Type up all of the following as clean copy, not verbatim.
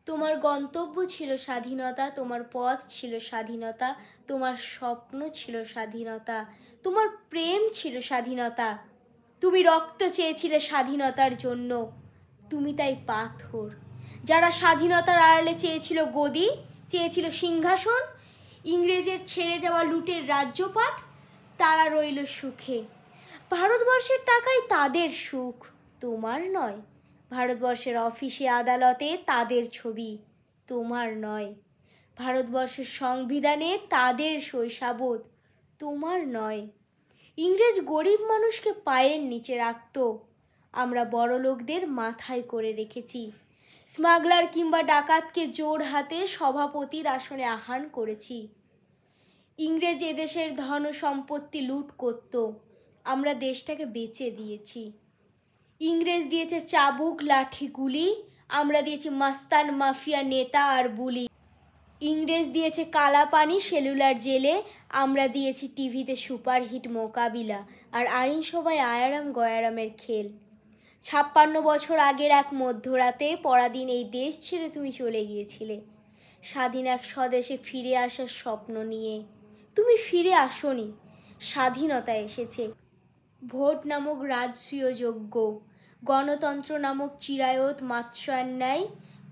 তোমার গন্তব্য ছিল স্বাধীনতা, তোমার পথ ছিল স্বাধীনতা, তোমার স্বপ্ন ছিল স্বাধীনতা, তোমার প্রেম ছিল স্বাধীনতা। তুমি রক্ত চেয়েছিলে স্বাধীনতার জন্য, তুমি তাই পাথর। যারা স্বাধীনতার আড়ালে চেয়েছিল গদি, চেয়েছিল সিংহাসন, ইংরেজের ছেড়ে যাওয়া লুটের রাজ্যপাট, তারা রইল সুখে। ভারতবর্ষের টাকায় তাদের সুখ, তোমার নয়। ভারতবর্ষের অফিসে আদালতে তাদের ছবি, তোমার নয়। ভারতবর্ষের সংবিধানে তাদের শৈশাবোধ, তোমার নয়। ইংরেজ গরিব মানুষকে পায়ের নিচে রাখত, আমরা বড় লোকদের মাথায় করে রেখেছি। স্মাগলার কিংবা ডাকাতকে জোর হাতে সভাপতির আসনে আহ্বান করেছি। ইংরেজ এদেশের ধন সম্পত্তি লুট করত, আমরা দেশটাকে বেচে দিয়েছি। ইংরেজ দিয়েছে চাবুক লাঠি গুলি, আমরা দিয়েছি মাস্তান মাফিয়া নেতা আর বুলি। ইংরেজ দিয়েছে কালা পানি সেলুলার জেলে, আমরা দিয়েছি টিভিতে সুপারহিট মোকাবিলা আর আইনসভায় আয়ারাম গয়ারামের খেল। 56 বছর আগের এক মধ্যরাতে পরাধীন এই দেশ ছেড়ে তুমি চলে গিয়েছিলে স্বাধীন এক স্বদেশে ফিরে আসার স্বপ্ন নিয়ে। তুমি ফিরে আসোনি, স্বাধীনতা এসেছে। ভোট নামক রাজসূয় যজ্ঞ, গণতন্ত্র নামক চিরায়ত মাৎস্যার ন্যায়,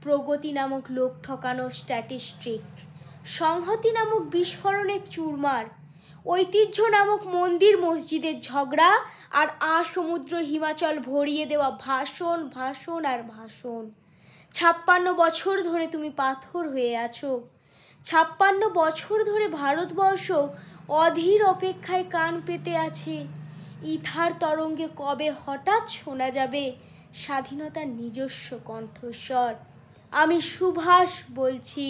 প্রগতি নামক লোক ঠকানো স্ট্যাটিস্টিক, সংহতি নামক বিস্ফোরণের চুরমার, ঐতিহ্য নামক মন্দির মসজিদের ঝগড়া, আর সমুদ্র হিমাচল ভরিয়ে দেওয়া ভাষণ ভাষণ আর ভাষণ। 56 বছর ধরে তুমি পাথর হয়ে আছো। 56 বছর ধরে ভারতবর্ষ অধীর অপেক্ষায় কান পেতে আছে। ইথার তরঙ্গে কবে হঠাৎ শোনা যাবে স্বাধীনতার নিজস্ব কণ্ঠস্বর। আমি সুভাষ বলছি।